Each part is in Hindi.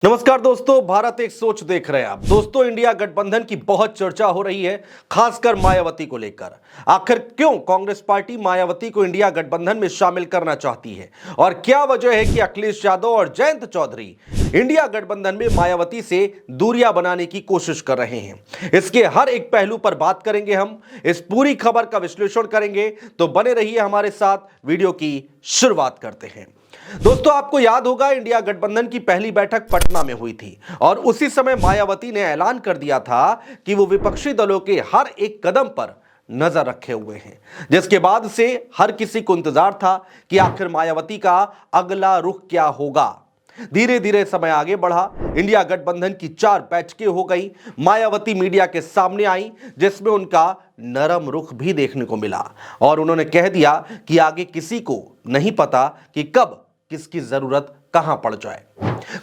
नमस्कार दोस्तों, भारत एक सोच देख रहे हैं आप। दोस्तों, इंडिया गठबंधन की बहुत चर्चा हो रही है, खासकर मायावती को लेकर। आखिर क्यों कांग्रेस पार्टी मायावती को इंडिया गठबंधन में शामिल करना चाहती है और क्या वजह है कि अखिलेश यादव और जयंत चौधरी इंडिया गठबंधन में मायावती से दूरियां बनाने की कोशिश कर रहे हैं। इसके हर एक पहलू पर बात करेंगे हम, इस पूरी खबर का विश्लेषण करेंगे, तो बने रहिए हमारे साथ। वीडियो की शुरुआत करते हैं। दोस्तों, आपको याद होगा इंडिया गठबंधन की पहली बैठक पटना में हुई थी और उसी समय मायावती ने ऐलान कर दिया था कि वो विपक्षी दलों के हर एक कदम पर नजर रखे हुए हैं, जिसके बाद से हर किसी को इंतजार था कि आखिर मायावती का अगला रुख क्या होगा। धीरे धीरे समय आगे बढ़ा, इंडिया गठबंधन की 4 बैठकें हो गई। मायावती मीडिया के सामने आई, जिसमें उनका नरम रुख भी देखने को मिला और उन्होंने कह दिया कि आगे किसी को नहीं पता कि कब किसकी जरूरत कहां पड़ जाए।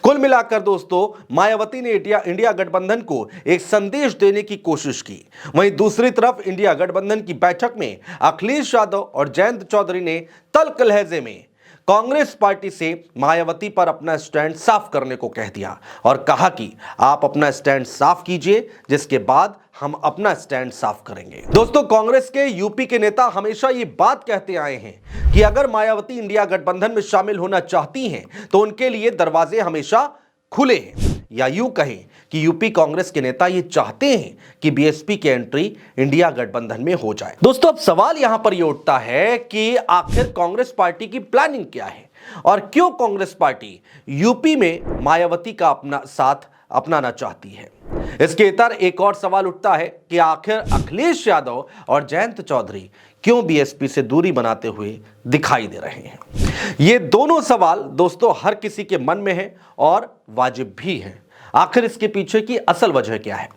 कुल मिलाकर दोस्तों, मायावती ने इंडिया गठबंधन को एक संदेश देने की कोशिश की। वहीं दूसरी तरफ इंडिया गठबंधन की बैठक में अखिलेश यादव और जयंत चौधरी ने तल्ख लहजे में कांग्रेस पार्टी से मायावती पर अपना स्टैंड साफ करने को कह दिया और कहा कि आप अपना स्टैंड साफ कीजिए, जिसके बाद हम अपना स्टैंड साफ करेंगे। दोस्तों, कांग्रेस के यूपी के नेता हमेशा ये बात कहते आए हैं कि अगर मायावती इंडिया गठबंधन में शामिल होना चाहती हैं तो उनके लिए दरवाजे हमेशा खुले हैं, या यूं कहें कि यूपी कांग्रेस के नेता ये चाहते हैं कि बीएसपी की एंट्री इंडिया गठबंधन में हो जाए। दोस्तों, अब सवाल यहां पर ये उठता है कि आखिर कांग्रेस पार्टी की प्लानिंग क्या है और क्यों कांग्रेस पार्टी यूपी में मायावती का अपना साथ अपनाना चाहती है। इसके इतर एक और सवाल उठता है कि आखिर अखिलेश यादव और जयंत चौधरी क्यों बीएसपी से दूरी बनाते हुए दिखाई दे रहे हैं। ये दोनों सवाल दोस्तों हर किसी के मन में है और वाजिब भी है। आखिर इसके पीछे की असल वजह क्या है?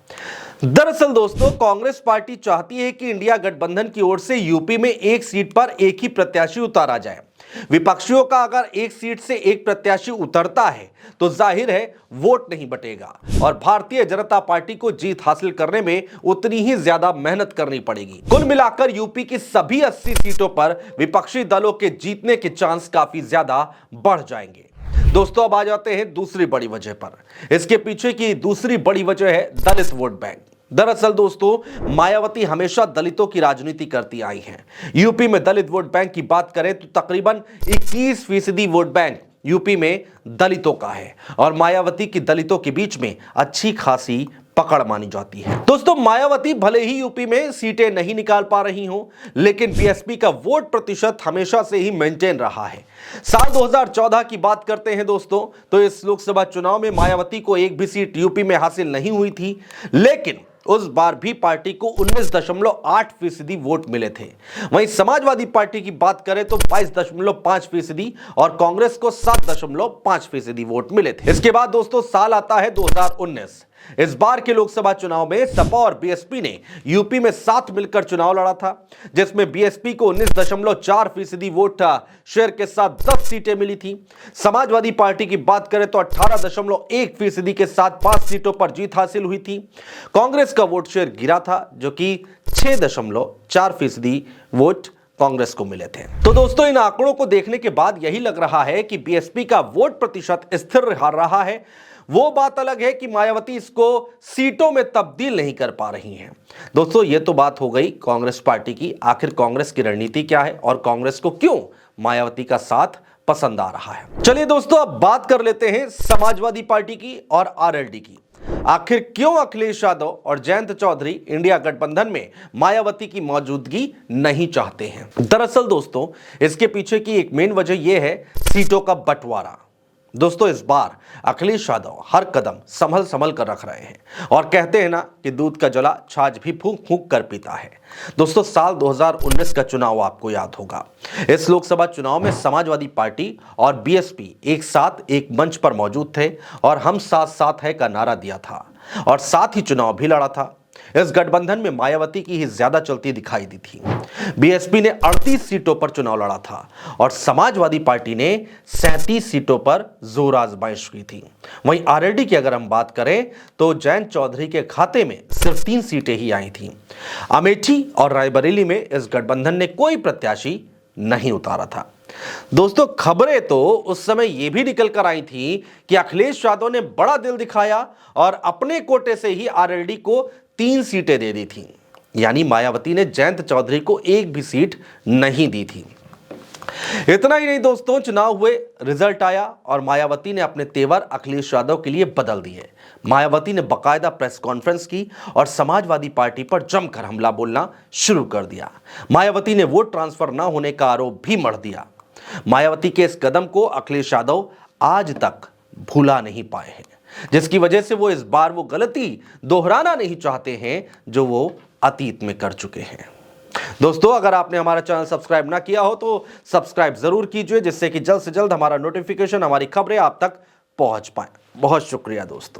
दरअसल दोस्तों, कांग्रेस पार्टी चाहती है कि इंडिया गठबंधन की ओर से यूपी में एक सीट पर एक ही प्रत्याशी उतारा जाए। विपक्षियों का अगर एक सीट से एक प्रत्याशी उतरता है तो जाहिर है वोट नहीं बटेगा और भारतीय जनता पार्टी को जीत हासिल करने में उतनी ही ज्यादा मेहनत करनी पड़ेगी। कुल मिलाकर यूपी की सभी 80 सीटों पर विपक्षी दलों के जीतने के चांस काफी ज्यादा बढ़ जाएंगे। दोस्तों, अब आ जाते हैं दूसरी बड़ी वजह पर। इसके पीछे की दूसरी बड़ी वजह है दलित वोट बैंक। दरअसल दोस्तों, मायावती हमेशा दलितों की राजनीति करती आई हैं। यूपी में दलित वोट बैंक की बात करें तो तकरीबन 21% वोट बैंक यूपी में दलितों का है और मायावती की दलितों के बीच में अच्छी खासी पकड़ मानी जाती है। दोस्तों, मायावती भले ही यूपी में सीटें नहीं निकाल पा रही हों, लेकिन बीएसपी का वोट प्रतिशत हमेशा से ही मेंटेन रहा है। साल 2014 की बात करते हैं दोस्तों, तो इस लोकसभा चुनाव में मायावती को एक भी सीट यूपी में हासिल नहीं हुई थी, लेकिन उस बार भी पार्टी को 19.8% वोट मिले थे। वहीं समाजवादी पार्टी की बात करें तो 22.5% और कांग्रेस को 7.5% वोट मिले थे। इसके बाद दोस्तों साल आता है 2019। इस बार के लोकसभा चुनाव में सपा और बीएसपी ने यूपी में साथ मिलकर चुनाव लड़ा था, जिसमें बीएसपी को 19.4% वोट शेयर के साथ 10 सीटें मिली थी। समाजवादी पार्टी की बात करें तो 18.1% के साथ 5 सीटों पर जीत हासिल हुई थी। कांग्रेस का वोट शेयर गिरा था, जो कि 6.4% वोट कांग्रेस को मिले थे। तो दोस्तों, इन आंकड़ों को देखने के बाद यही लग रहा है कि बीएसपी का वोट प्रतिशत स्थिर रहा है। वो बात अलग है कि मायावती इसको सीटों में तब्दील नहीं कर पा रही हैं। दोस्तों, ये तो बात हो गई कांग्रेस पार्टी की। आखिर कांग्रेस की रणनीति क्या है और कांग्रेस को क्यों मायावती का साथ पसंद आ रहा है? चलिए दोस्तों, अब बात कर लेते हैं समाजवादी पार्टी की और आरएलडी की। आखिर क्यों अखिलेश यादव और जयंत चौधरी इंडिया गठबंधन में मायावती की मौजूदगी नहीं चाहते हैं? दरअसल दोस्तों, इसके पीछे की एक मेन वजह यह है सीटों का बंटवारा। दोस्तों, इस बार अखिलेश यादव हर कदम संभल कर रख रहे हैं और कहते हैं ना कि दूध का जला छाछ भी फूंक फूंक कर पीता है। दोस्तों, साल 2019 का चुनाव आपको याद होगा। इस लोकसभा चुनाव में समाजवादी पार्टी और बीएसपी एक साथ एक मंच पर मौजूद थे और हम साथ साथ है का नारा दिया था और साथ ही चुनाव भी लड़ा था। इस गठबंधन में मायावती की ही ज्यादा चलती दिखाई दी थी। बीएसपी ने 38 सीटों पर चुनाव लड़ा था और समाजवादी पार्टी ने 37 सीटों पर जोर आजमाइश की थी। वहीं आरएलडी की अगर हम बात करें तो जयंत चौधरी के खाते में सिर्फ 3 सीटें ही आई थी। अमेठी और रायबरेली में इस गठबंधन ने कोई प्रत्याशी नहीं उतारा था। दोस्तों, खबरें तो उस समय यह भी निकल कर आई थी कि अखिलेश यादव ने बड़ा दिल दिखाया और अपने कोटे से ही आरएलडी को 3 सीटें दे दी थी। यानी मायावती ने जयंत चौधरी को एक भी सीट नहीं दी थी। इतना ही नहीं दोस्तों, चुनाव हुए, रिजल्ट आया और मायावती ने अपने तेवर अखिलेश यादव के लिए बदल दिए। मायावती ने बकायदा प्रेस कॉन्फ्रेंस की और समाजवादी पार्टी पर जमकर हमला बोलना शुरू कर दिया। मायावती ने वोट ट्रांसफर न होने का आरोप भी मढ़ दिया। मायावती के इस कदम को अखिलेश यादव आज तक भूला नहीं पाए हैं, जिसकी वजह से वो इस बार वो गलती दोहराना नहीं चाहते हैं जो वो अतीत में कर चुके हैं। दोस्तों, अगर आपने हमारा चैनल सब्सक्राइब ना किया हो तो सब्सक्राइब जरूर कीजिए, जिससे कि जल्द से जल्द हमारा नोटिफिकेशन, हमारी खबरें आप तक पहुंच पाए। बहुत शुक्रिया दोस्तों।